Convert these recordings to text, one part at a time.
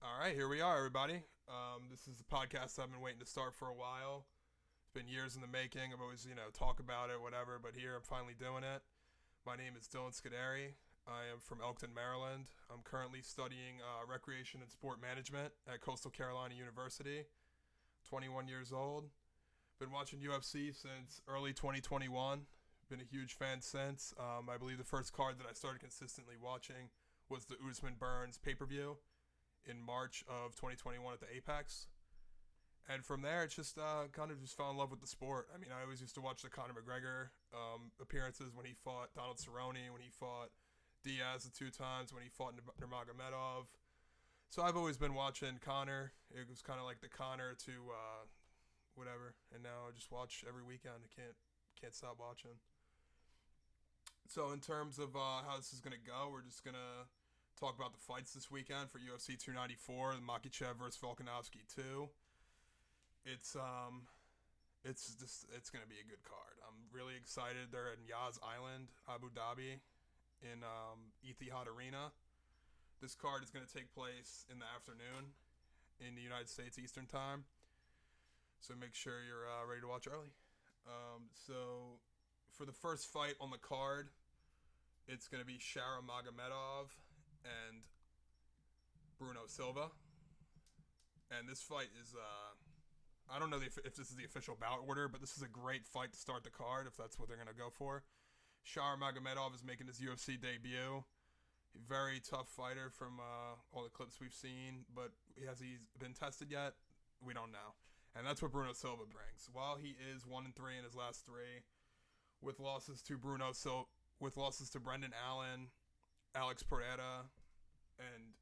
All right, here we are, everybody. This is the podcast I've been waiting to start for a while. It's been years in the making. I've always, talk about it, whatever, but here I'm finally doing it. My name is Dylan Scuderi. I am from Elkton, Maryland. I'm currently studying recreation and sport management at Coastal Carolina University. 21 years old. Been watching UFC since early 2021. Been a huge fan since. I believe the first card that I started consistently watching was the Usman Burns pay per view in March of 2021 at the Apex. And from there, it's just kind of just fell in love with the sport. I mean, I always used to watch the Conor McGregor appearances when he fought Donald Cerrone, when he fought Diaz the two times, when he fought Magomedov. So I've always been watching Conor. It was kind of like the Conor to whatever, and now I just watch every weekend. I can't stop watching. So in terms of how this is gonna go, we're just gonna talk about the fights this weekend for UFC 294, the Makhachev versus Volkanovski 2. It's it's gonna be a good card. I'm really excited. They're at Yas Island, Abu Dhabi, in Etihad Arena. This card is gonna take place in the afternoon in the United States Eastern Time. So make sure you're ready to watch early. So for the first fight on the card, it's going to be Shara Magomedov and Bruno Silva. And this fight is, I don't know if this is the official bout order, but this is a great fight to start the card if that's what they're going to go for. Shara Magomedov is making his UFC debut. Very tough fighter from all the clips we've seen, but has he been tested yet? We don't know. And that's what Bruno Silva brings. While he is 1-3 in his last three, with losses to with losses to Brendan Allen, Alex Pereira, and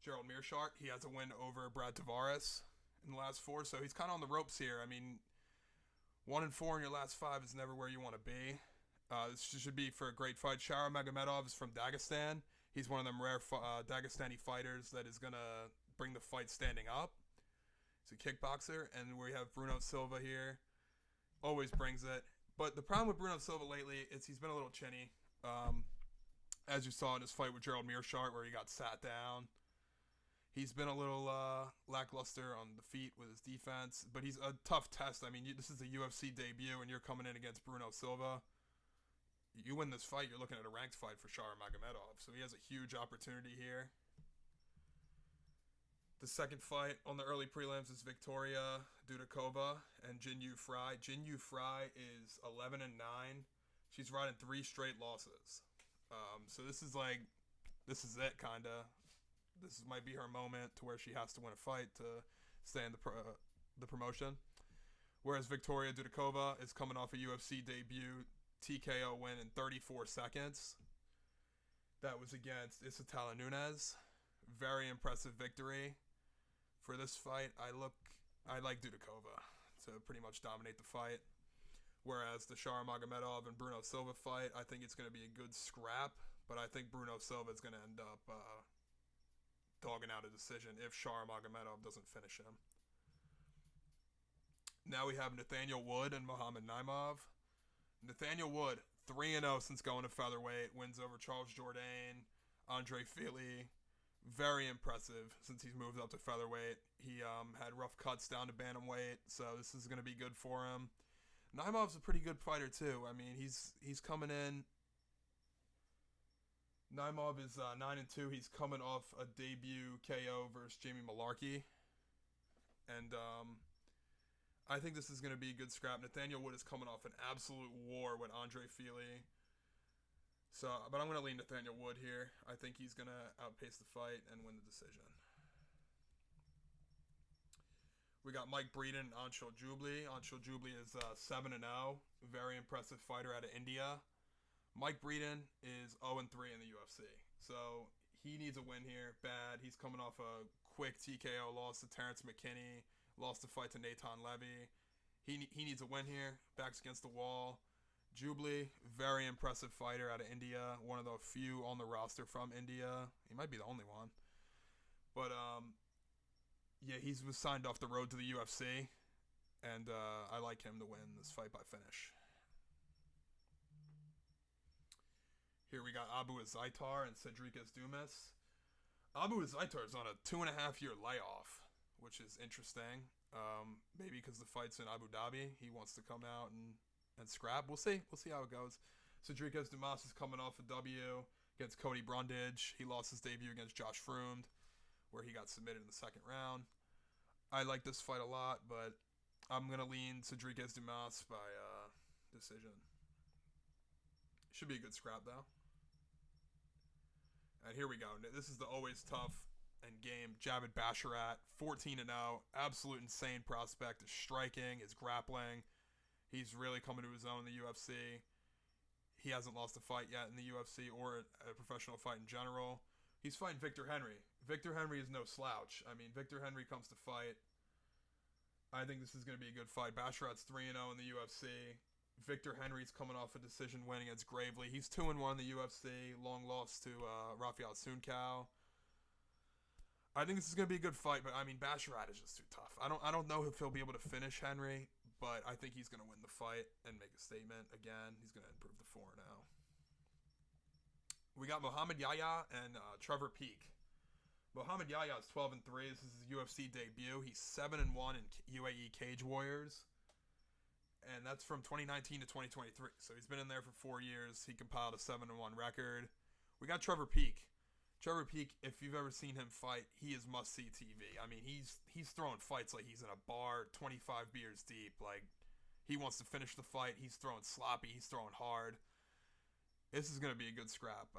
Gerald Meerschaert, he has a win over Brad Tavares in the last four. So he's kind of on the ropes here. I mean, 1-4 in your last five is never where you want to be. This should be for a great fight. Shara Magomedov is from Dagestan. He's one of them rare Dagestani fighters that is going to bring the fight standing up. He's a kickboxer, and we have Bruno Silva here. Always brings it. But the problem with Bruno Silva lately is he's been a little chinny. As you saw in his fight with Gerald Meerschaert where he got sat down. He's been a little lackluster on the feet with his defense, but he's a tough test. I mean, this is a UFC debut, and you're coming in against Bruno Silva. You win this fight, you're looking at a ranked fight for Shara Magomedov. So he has a huge opportunity here. The second fight on the early prelims is Victoria Dudakova and Jinyu Fry. Jinyu Fry is 11-9. She's riding three straight losses. So this is it, kinda. This might be her moment to where she has to win a fight to stay in the promotion. Whereas Victoria Dudakova is coming off a UFC debut TKO win in 34 seconds. That was against Isatala Nunes. Very impressive victory. For this fight, I like Dudakova to pretty much dominate the fight. Whereas the Shara Magomedov and Bruno Silva fight, I think it's going to be a good scrap, but I think Bruno Silva is going to end up dogging out a decision if Shara Magomedov doesn't finish him. Now we have Nathaniel Wood and Mohamed Naimov. Nathaniel Wood, 3-0 since going to featherweight, wins over Charles Jourdain, Andre Fili. Very impressive since he's moved up to featherweight. He had rough cuts down to bantamweight, so this is going to be good for him. Naimov's a pretty good fighter too. I mean, he's coming in. Naimov is 9-2. He's coming off a debut KO versus Jamie Malarkey, and I think this is going to be a good scrap. Nathaniel Wood is coming off an absolute war with Andre Fili. So, but I'm going to lean Nathaniel Wood here. I think he's going to outpace the fight and win the decision. We got Mike Breeden and Anshul Jubli. Anshul Jubli is 7-0. Very impressive fighter out of India. Mike Breeden is 0-3 in the UFC. So he needs a win here. Bad. He's coming off a quick TKO loss to Terrence McKinney. Lost the fight to Nathan Levy. He needs a win here. Backs against the wall. Jubli, very impressive fighter out of India. One of the few on the roster from India. He might be the only one. But, yeah, he was signed off the road to the UFC. And I like him to win this fight by finish. Here we got Abu Azaitar and Cedricus Dumas. Abu Zaitar is on a 2.5 year layoff, which is interesting. Maybe because the fight's in Abu Dhabi, he wants to come out and scrap. We'll see. We'll see how it goes. Cedric Dumas is coming off a W against Cody Brundage. He lost his debut against Josh Froome, where he got submitted in the second round. I like this fight a lot, but I'm going to lean Cedric Dumas by decision. Should be a good scrap, though. And here we go. This is the always tough and game Javid Baszler, 14-0. Absolute insane prospect. His striking, his grappling. He's really coming to his own in the UFC. He hasn't lost a fight yet in the UFC or a professional fight in general. He's fighting Victor Henry. Victor Henry is no slouch. I mean, Victor Henry comes to fight. I think this is going to be a good fight. Bashrat's 3-0 in the UFC. Victor Henry's coming off a decision win against Gravely. He's 2-1 in the UFC. Long loss to Rafael Sunkau. I think this is going to be a good fight, but I mean, Bashrat is just too tough. I don't know if he'll be able to finish Henry, but I think he's going to win the fight and make a statement. Again, he's going to improve the 4-0. We got Mohammad Yaya and Trevor Peak. Mohammad Yaya is 12-3. This is his UFC debut. He's 7-1 in UAE Cage Warriors. And that's from 2019 to 2023. So he's been in there for 4 years. He compiled a 7-1 record. We got Trevor Peak. Trevor Peak, if you've ever seen him fight, he is must-see TV. I mean, he's throwing fights like he's in a bar 25 beers deep. Like, he wants to finish the fight. He's throwing sloppy. He's throwing hard. This is going to be a good scrap.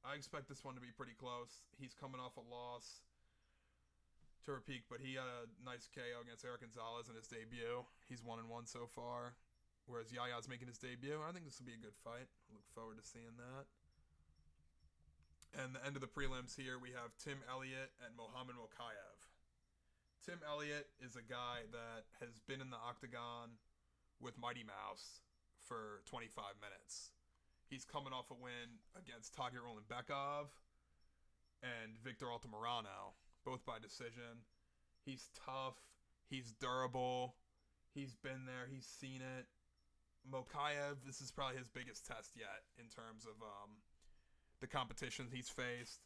I expect this one to be pretty close. He's coming off a loss, Trevor Peak, but he had a nice KO against Eric Gonzalez in his debut. He's 1-1 so far, whereas Yaya's making his debut. I think this will be a good fight. I look forward to seeing that. And the end of the prelims here, we have Tim Elliott and Mohamed Mokhtar. Tim Elliott is a guy that has been in the octagon with Mighty Mouse for 25 minutes. He's coming off a win against Tagir Ulanbekov and Victor Altamirano, both by decision. He's tough. He's durable. He's been there. He's seen it. Mokhtar, this is probably his biggest test yet in terms of the competition he's faced.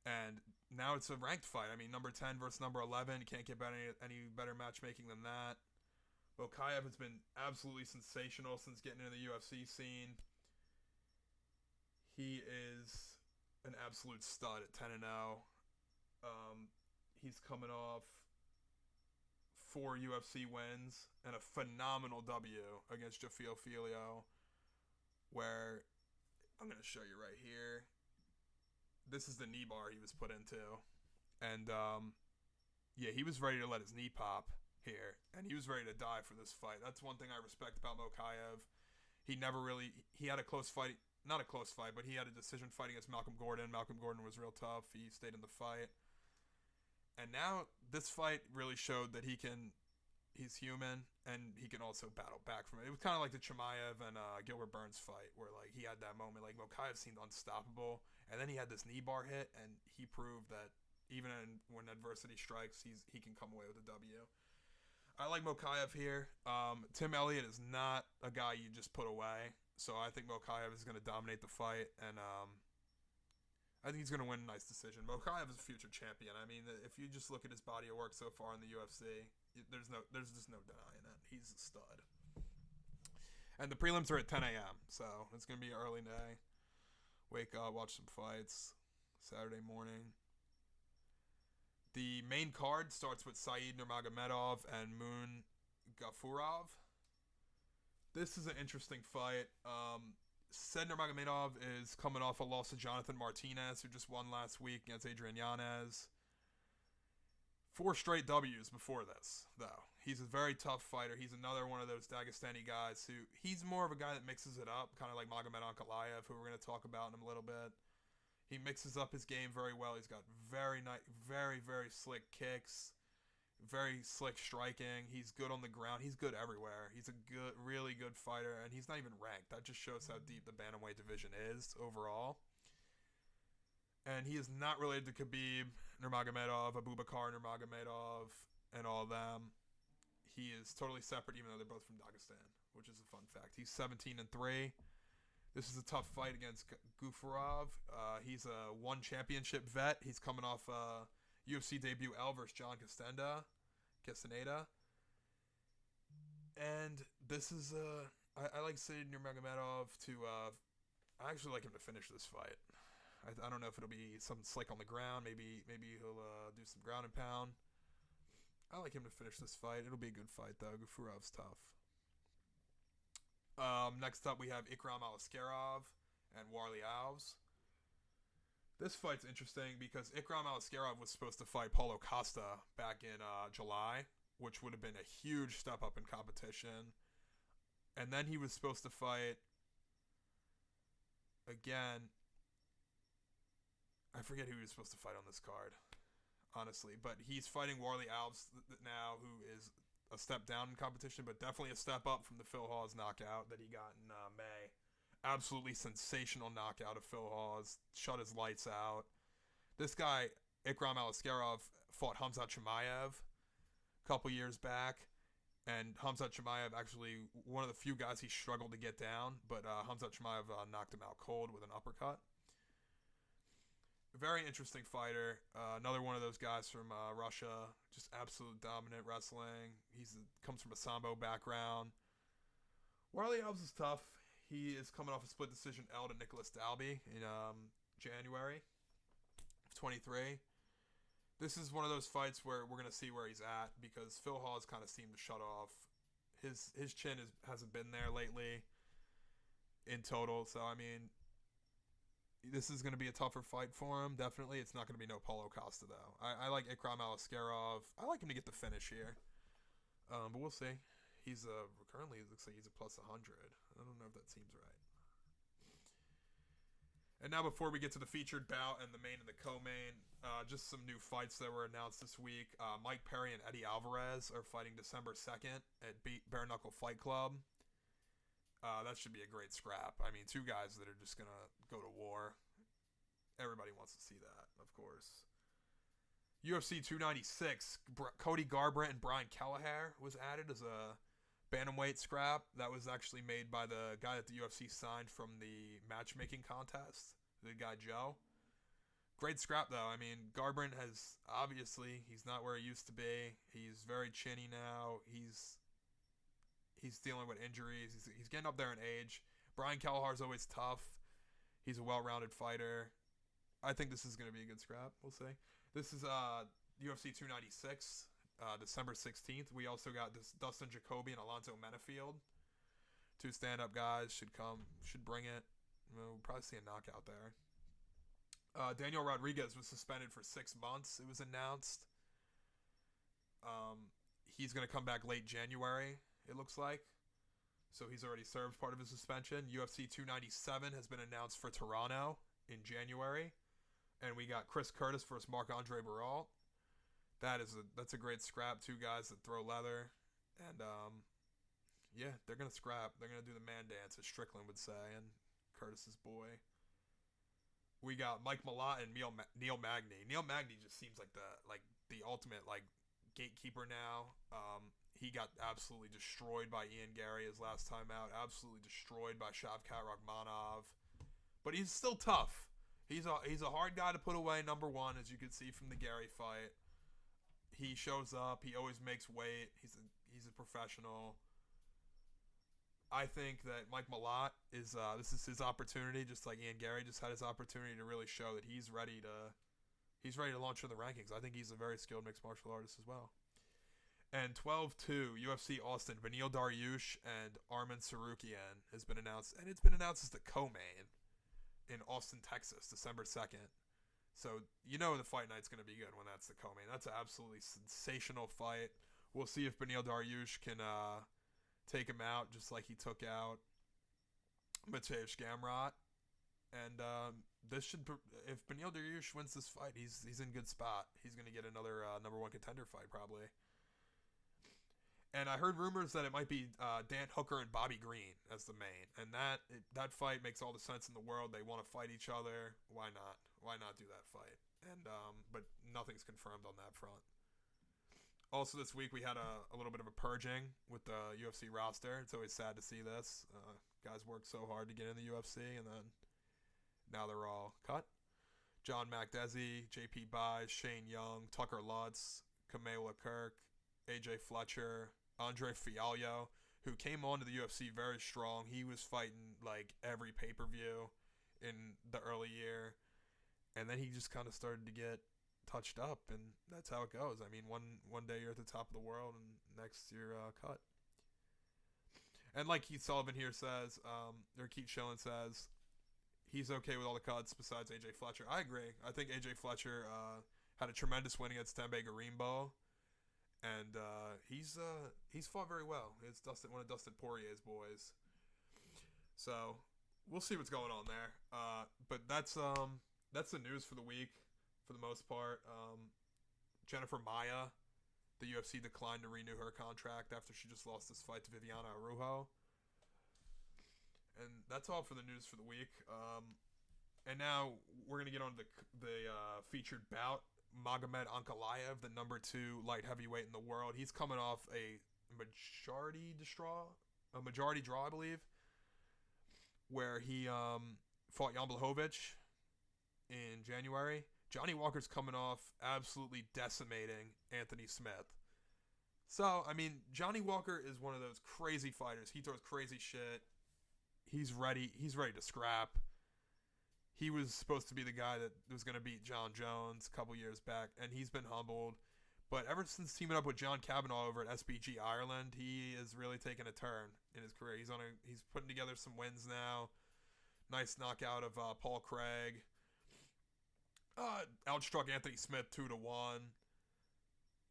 And now it's a ranked fight. I mean, number 10 versus number 11. You can't get any better matchmaking than that. Mokhtar has been absolutely sensational since getting into the UFC scene. He is an absolute stud at 10-0. He's coming off 4 UFC wins and a phenomenal W against Jafil Filio, where I'm going to show you right here. This is the knee bar he was put into. And, yeah, he was ready to let his knee pop here. And he was ready to die for this fight. That's one thing I respect about Mokhtar. He had a close fight. Not a close fight, but he had a decision fight against Malcolm Gordon. Malcolm Gordon was real tough. He stayed in the fight. And now this fight really showed that he's human, and he can also battle back from it. It was kind of like the Chimaev and Gilbert Burns fight, where like he had that moment. Like Mokhtar seemed unstoppable, and then he had this knee bar hit, and he proved that even when adversity strikes, he can come away with a W. I like Mokhtar here. Tim Elliott is not a guy you just put away. So I think Mokhtar is going to dominate the fight, and I think he's going to win a nice decision. Mokhtar is a future champion. I mean, if you just look at his body of work so far in the UFC, there's just no denying it. He's a stud. And the prelims are at 10 a.m., so it's going to be an early day. Wake up, watch some fights, Saturday morning. The main card starts with Said Nurmagomedov and Moon Gafurov. This is an interesting fight. Said Nurmagomedov is coming off a loss to Jonathan Martinez, who just won last week against Adrian Yanez. 4 straight W's before this, though. He's a very tough fighter. He's another one of those Dagestani guys who, he's more of a guy that mixes it up, kind of like Magomed Ankalaev, who we're going to talk about in a little bit. He mixes up his game very well. He's got very slick kicks. Very slick striking. He's good on the ground. He's good everywhere. He's a really good fighter, and he's not even ranked. That just shows how deep the bantamweight division is overall. And he is not related to Khabib Nurmagomedov, Abubakar Nurmagomedov, and all of them. He is totally separate, even though they're both from Dagestan, which is a fun fact. He's 17-3. This is a tough fight against Gafurov. He's a one championship vet. He's coming off UFC debut L versus John Castaneda. And this is I like sitting near Magomedov to I actually like him to finish this fight. I don't know if it'll be something slick on the ground. Maybe he'll do some ground and pound. I like him to finish this fight. It'll be a good fight though. Gafurov's tough. Next up we have Ikram Aliskerov and Warley Alves. This fight's interesting because Ikram Aliskerov was supposed to fight Paulo Costa back in July, which would have been a huge step up in competition. And then he was supposed to fight again. I forget who he was supposed to fight on this card, honestly. But he's fighting Warley Alves now, who is a step down in competition, but definitely a step up from the Phil Hawes knockout that he got in May. Absolutely sensational knockout of Phil Hawes. Shut his lights out. This guy, Ikram Aliskerov, fought Khamzat Chimaev a couple years back. And Khamzat Chimaev actually, one of the few guys he struggled to get down, but Khamzat Chimaev knocked him out cold with an uppercut. Very interesting fighter. Another one of those guys from Russia. Just absolute dominant wrestling. Comes from a Sambo background. Warley Alves is tough. He is coming off a split decision L to Nicholas Dalby in January of 23. This is one of those fights where we're going to see where he's at because Phil Hawes kind of seemed to shut off. His chin hasn't been there lately in total. So, I mean, this is going to be a tougher fight for him. Definitely. It's not going to be no Paulo Costa, though. I like Ikram Aliskerov. I like him to get the finish here. But we'll see. He's currently it looks like he's a plus 100. I don't know if that seems right. And now before we get to the featured bout and the main and the co-main, just some new fights that were announced this week. Mike Perry and Eddie Alvarez are fighting December 2nd at Bare Knuckle Fight Club. That should be a great scrap. I mean, two guys that are just going to go to war. Everybody wants to see that, of course. UFC 296, Cody Garbrandt and Brian Kelleher was added as a bantamweight scrap. That was actually made by the guy that the UFC signed from the matchmaking contest, the guy Joe. Great scrap, though. I mean, Garbrandt he's not where he used to be. He's very chinny now. He's dealing with injuries. He's getting up there in age. Brian Kelleher's always tough. He's a well-rounded fighter. I think this is going to be a good scrap. We'll see. This is UFC 296, December 16th. We also got this Dustin Jacoby and Alonzo Menafield. Two stand-up guys should bring it. We'll probably see a knockout there. Daniel Rodriguez was suspended for 6 months. It was announced. He's going to come back late January, it looks like. So he's already served part of his suspension. UFC 297 has been announced for Toronto in January. And we got Chris Curtis versus Marc-Andre Baralt. That's a great scrap. Two guys that throw leather. And, yeah, they're going to scrap. They're going to do the man dance, as Strickland would say, and Curtis's boy. We got Mike Malott and Neil Magny. Neil Magny just seems like the ultimate gatekeeper now. He got absolutely destroyed by Ian Gary his last time out. Absolutely destroyed by Shavkat Rakhmonov. But he's still tough. He's a hard guy to put away, number one, as you can see from the Gary fight. He shows up. He always makes weight. He's a professional. I think that Mike Malott this is his opportunity, just like Ian Gary just had his opportunity to really show that he's ready to launch in the rankings. I think he's a very skilled mixed martial artist as well. And 12-2 UFC Austin, Beneil Dariush and Arman Tsarukyan has been announced, and it's been announced as the co-main in Austin, Texas, December 2nd. So you know the fight night's going to be good when that's the co-main. That's an absolutely sensational fight. We'll see if Beneil Dariush can take him out just like he took out Mateusz Gamrot. And if Beneil Dariush wins this fight, he's in good spot. He's going to get another number one contender fight probably. And I heard rumors that it might be Dan Hooker and Bobby Green as the main. And that fight makes all the sense in the world. They want to fight each other. Why not? Why not do that fight? And but nothing's confirmed on that front. Also, this week we had a little bit of a purging with the UFC roster. It's always sad to see this. Guys work so hard to get in the UFC, and then now they're all cut. John Makdesi, JP Buys, Shane Young, Tucker Lutz, Kamala Kirk, AJ Fletcher, Andre Fialho, who came onto the UFC very strong. He was fighting like every pay-per-view in the early year, and then he just kind of started to get touched up, and that's how it goes. I mean, one day you're at the top of the world, and next you're cut. And like Keith Sullivan here says, or Keith Schillen says, he's okay with all the cuts besides AJ Fletcher. I agree. I think AJ Fletcher had a tremendous win against Tembe Garimbo, and he's fought very well. It's one of Dustin Poirier's boys. So we'll see what's going on there. But that's the news for the week. For the most part, Jennifer Maia, the UFC declined to renew her contract after she just lost this fight to Viviana Araujo. And that's all for the news for the week. And now we're going to get on to the featured bout. Magomed Ankalaev, the number 2 light heavyweight in the world. He's coming off a majority draw, I believe, where he fought Jan Blachowicz in January. Johnny Walker's coming off absolutely decimating Anthony Smith. So, I mean, Johnny Walker is one of those crazy fighters. He throws crazy shit. He's ready. He's ready to scrap. He was supposed to be the guy that was going to beat John Jones a couple years back, and he's been humbled. But ever since teaming up with John Kavanagh over at SBG Ireland, he is really taking a turn in his career. He's putting together some wins now. Nice knockout of Paul Craig. Outstruck Anthony Smith 2-1.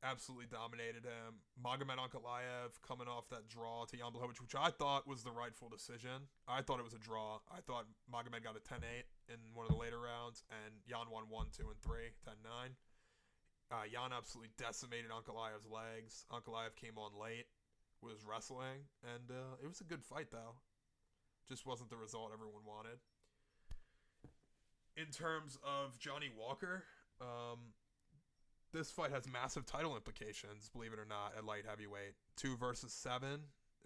Absolutely dominated him. Magomed Ankalaev coming off that draw to Jan Blachowicz, which I thought was the rightful decision. I thought it was a draw. I thought Magomed got a 10-8 in one of the later rounds, and Jan won 1, 2, and 3, 10-9. Jan absolutely decimated Ankalaev's legs. Ankalaev came on late, was wrestling, and it was a good fight, though. Just wasn't the result everyone wanted. In terms of Johnny Walker, this fight has massive title implications, believe it or not, at light heavyweight. 2 versus 7.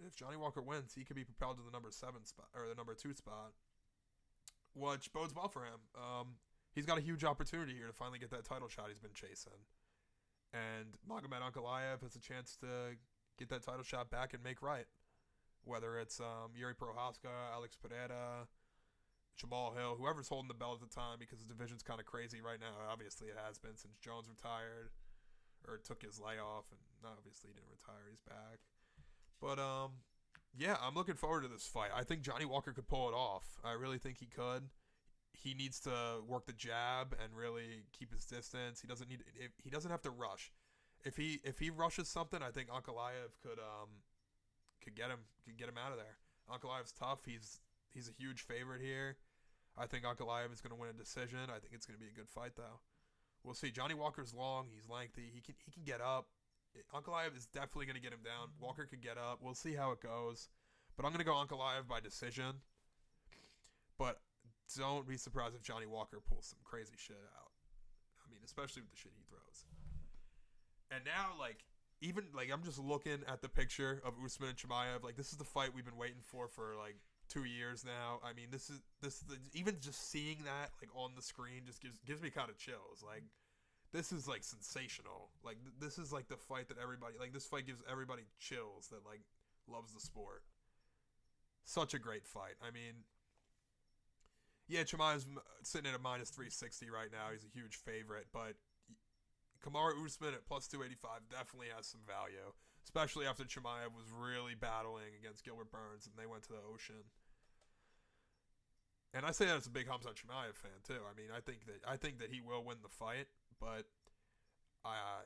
If Johnny Walker wins, he could be propelled to the number 7 spot, or the number 2 spot, which bodes well for him. He's got a huge opportunity here to finally get that title shot he's been chasing. And Magomed Ankalaev has a chance to get that title shot back and make right. Whether it's Yuri Prohaska, Alex Pereira, Jamal Hill, whoever's holding the belt at the time, because the division's kind of crazy right now. Obviously, it has been since Jones retired, or took his layoff, and obviously he didn't retire. He's back. But, yeah, I'm looking forward to this fight. I think Johnny Walker could pull it off. I really think he could. He needs to work the jab and really keep his distance. He doesn't have to rush. If he rushes something, I think Ankalaev could get him out of there. Ankalaev's tough. He's a huge favorite here. I think Ankalaev is going to win a decision. I think it's going to be a good fight, though. We'll see. Johnny Walker's long. He's lengthy. He can get up. Ankalaev is definitely going to get him down. Walker could get up. We'll see how it goes. But I'm going to go Ankalaev by decision. But don't be surprised if Johnny Walker pulls some crazy shit out. I mean, especially with the shit he throws. And now, I'm just looking at the picture of Usman and Chimaev. This is the fight we've been waiting for 2 years now. I mean, this is even just seeing that on the screen just gives me kind of chills. This is sensational. This is the fight that everybody this fight gives everybody chills that loves the sport. Such a great fight. I mean, yeah, Chimaev's sitting at a minus 360 right now. He's a huge favorite, but Kamaru Usman at plus 285 definitely has some value, especially after Chimaev was really battling against Gilbert Burns and they went to the ocean. And I say that as a big Khamzat Chimaev fan too. I mean, I think that he will win the fight, but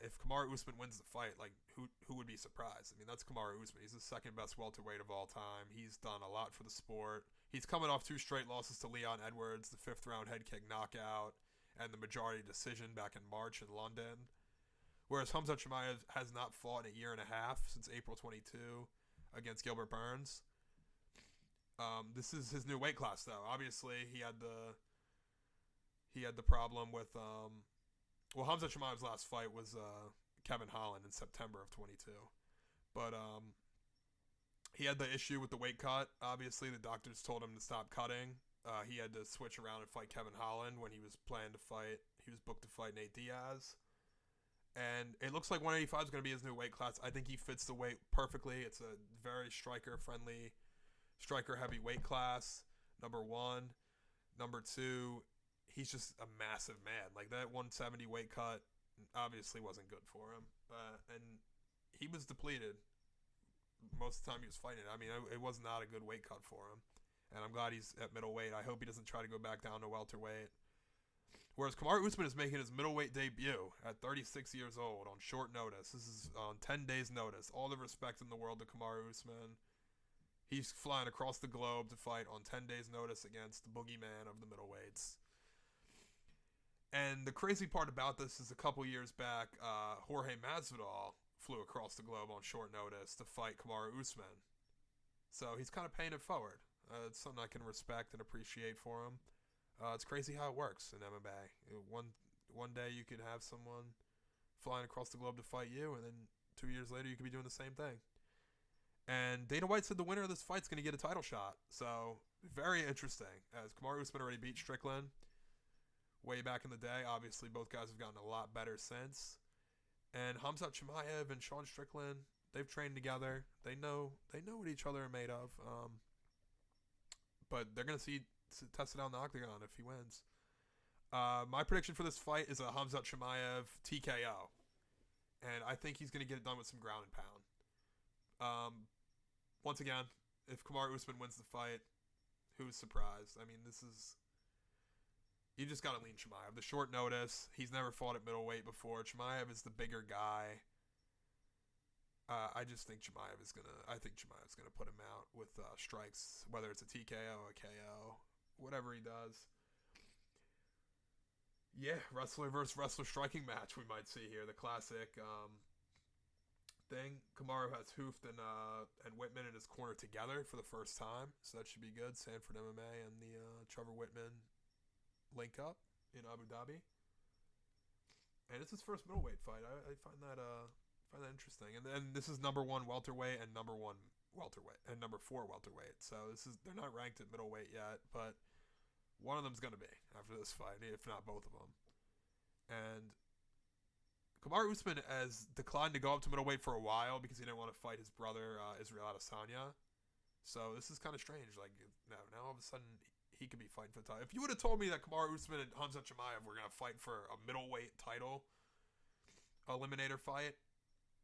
if Kamaru Usman wins the fight, who would be surprised? I mean, that's Kamaru Usman. He's the second best welterweight of all time. He's done a lot for the sport. He's coming off 2 straight losses to Leon Edwards, the 5th round head kick knockout, and the majority decision back in March in London. Whereas Khamzat Chimaev has not fought in a year and a half, since April 22, against Gilbert Burns. This is his new weight class, though. Obviously, he had the problem with Khamzat Chimaev's last fight was Kevin Holland in September of 22. But he had the issue with the weight cut. Obviously, the doctors told him to stop cutting. He had to switch around and fight Kevin Holland when he was planning to fight. He was booked to fight Nate Diaz. And it looks like 185 is going to be his new weight class. I think he fits the weight perfectly. It's a very striker-friendly, striker-heavy weight class, number one. Number two, he's just a massive man. Like, that 170 weight cut obviously wasn't good for him. And he was depleted most of the time he was fighting. I mean, it was not a good weight cut for him. And I'm glad he's at middleweight. I hope he doesn't try to go back down to welterweight. Whereas Kamaru Usman is making his middleweight debut at 36 years old on short notice. This is on 10 days' notice. All the respect in the world to Kamaru Usman. He's flying across the globe to fight on 10 days' notice against the boogeyman of the middleweights. And the crazy part about this is a couple years back, Jorge Masvidal flew across the globe on short notice to fight Kamaru Usman. So he's kind of paying it forward. It's something I can respect and appreciate for him. It's crazy how it works in MMA. One day you could have someone flying across the globe to fight you, and then 2 years later you could be doing the same thing. And Dana White said the winner of this fight's going to get a title shot. So very interesting, as Kamaru Usman already beat Strickland way back in the day. Obviously, both guys have gotten a lot better since. And Khamzat Chimaev and Sean Strickland, they've trained together. They know what each other are made of. But they're going to test it out in the octagon if he wins. My prediction for this fight is a Khamzat Chimaev TKO. And I think he's going to get it done with some ground and pound. Once again, if Kamaru Usman wins the fight, who's surprised? I mean, you just got to lean Chimaev. The short notice, he's never fought at middleweight before. Chimaev is the bigger guy. I just think Chimaev's gonna put him out with strikes, whether it's a TKO or a KO, whatever he does. Yeah, wrestler versus wrestler striking match we might see here. The classic thing. Kamaru has Hooft and Whitman in his corner together for the first time, so that should be good. Sanford MMA and the Trevor Whitman link up in Abu Dhabi, and it's his first middleweight fight. I find that interesting. And then this is number 1 welterweight and number 1 welterweight and number 4 welterweight. So they're not ranked at middleweight yet, but one of them's gonna be after this fight, if not both of them. And Kamaru Usman has declined to go up to middleweight for a while because he didn't want to fight his brother Israel Adesanya. So this is kind of strange. Like now all of a sudden he could be fighting for the title. If you would have told me that Kamaru Usman and Khamzat Chimaev were gonna fight for a middleweight title eliminator fight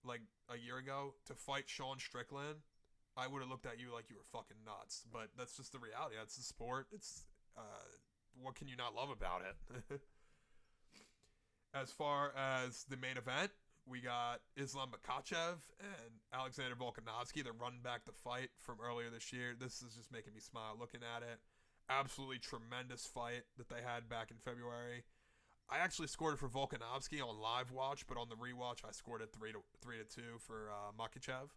like a year ago to fight Sean Strickland, I would have looked at you like you were fucking nuts. But that's just the reality. That's the sport. It's what can you not love about it? As far as the main event, we got Islam Makhachev and Alexander Volkanovski. They're running back the fight from earlier this year. This is just making me smile looking at it. Absolutely tremendous fight that they had back in February. I actually scored it for Volkanovski on live watch, but on the rewatch I scored it 3-2 for Makhachev.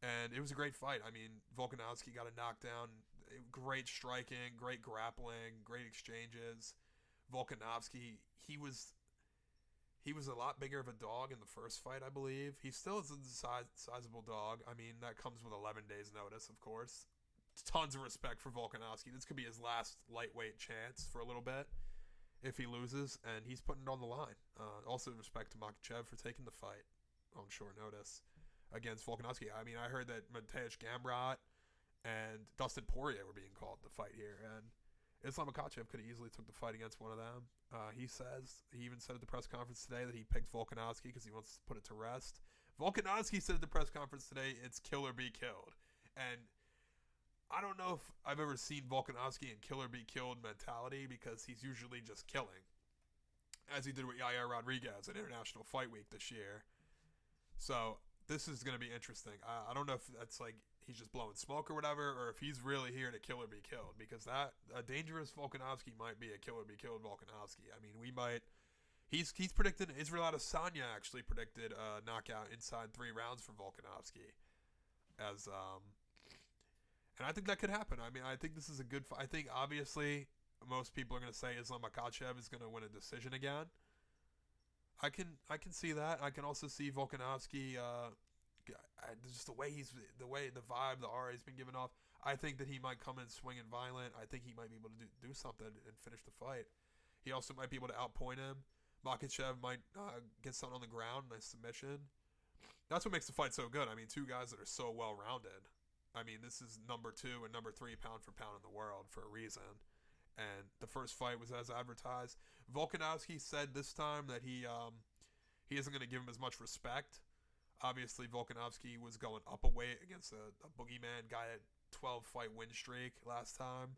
And it was a great fight. I mean, Volkanovski got a knockdown. Great striking, great grappling, great exchanges. Volkanovski, he was a lot bigger of a dog in the first fight, I believe. He still is a sizable dog. I mean, that comes with 11 days notice, of course. Tons of respect for Volkanovski. This could be his last lightweight chance for a little bit if he loses, and he's putting it on the line. Also, respect to Makhachev for taking the fight on short notice against Volkanovski. I mean, I heard that Mateusz Gamrot and Dustin Poirier were being called to fight here, and Islam Makhachev could have easily took the fight against one of them. He even said at the press conference today that he picked Volkanovski because he wants to put it to rest. Volkanovski said at the press conference today, it's kill or be killed. And I don't know if I've ever seen Volkanovski in kill or be killed mentality, because he's usually just killing, as he did with Yaya Rodriguez at International Fight Week this year. So this is going to be interesting. I don't know if that's like he's just blowing smoke or whatever, or if he's really here to kill or be killed, because a dangerous Volkanovski might be a kill or be killed Volkanovski. I mean, he's predicted, Israel Adesanya actually predicted a knockout inside 3 rounds for Volkanovski. And I think that could happen. I mean, I think this is a good fight. I think obviously most people are going to say Islam Makhachev is going to win a decision again. I can see that. I can also see Volkanovski. Just the way the vibe, the aura he's been giving off. I think that he might come in swinging violent. I think he might be able to do something and finish the fight. He also might be able to outpoint him. Makhachev might get something on the ground, nice submission. That's what makes the fight so good. I mean, two guys that are so well rounded. I mean, this is number 2 and number 3 pound for pound in the world for a reason. And the first fight was as advertised. Volkanovski said this time that he isn't going to give him as much respect. Obviously, Volkanovski was going up a weight against a boogeyman guy at 12-fight win streak last time.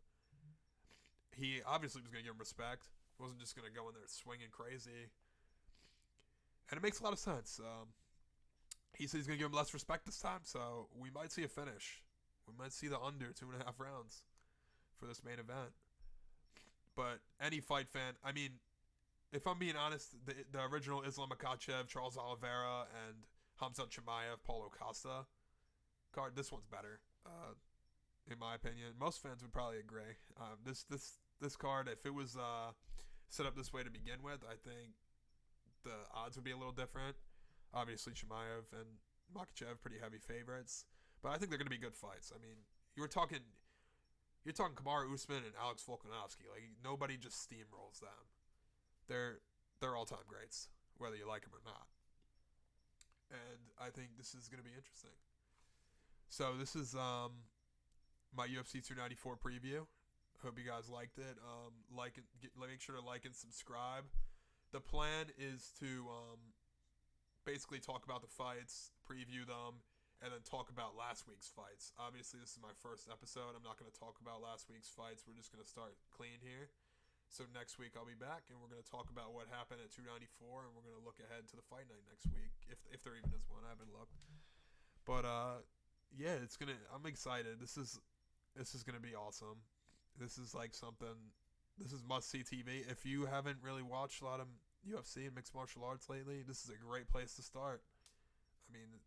He obviously was going to give him respect. He wasn't just going to go in there swinging crazy. And it makes a lot of sense. He said he's going to give him less respect this time, so we might see a finish. We might see the under 2.5 rounds for this main event. But any fight fan, I mean, if I'm being honest, the original Islam Makhachev, Charles Oliveira, and Khamzat Chimaev, Paulo Costa card, this one's better, in my opinion. Most fans would probably agree. This card, if it was set up this way to begin with, I think the odds would be a little different. Obviously, Chimaev and Makhachev pretty heavy favorites, but I think they're going to be good fights. I mean, you're talking Kamaru Usman and Alex Volkanovski. Like, nobody just steamrolls them. They're all-time greats, whether you like them or not. And I think this is going to be interesting. So this is my UFC 294 preview. Hope you guys liked it. Make sure to like and subscribe. The plan is to basically talk about the fights, preview them, and then talk about last week's fights. Obviously, this is my first episode. I'm not going to talk about last week's fights. We're just going to start clean here. So next week I'll be back, and we're going to talk about what happened at 294, and we're going to look ahead to the fight night next week, if there even is one. I haven't looked. But yeah, I'm excited. This is gonna be awesome. This is like something. This is must-see TV. If you haven't really watched a lot of UFC and mixed martial arts lately, this is a great place to start. I mean,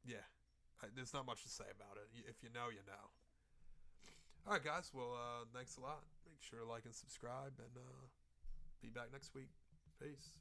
yeah, there's not much to say about it. If you know, you know. All right, guys. Well, thanks a lot. Make sure to like and subscribe, and be back next week. Peace.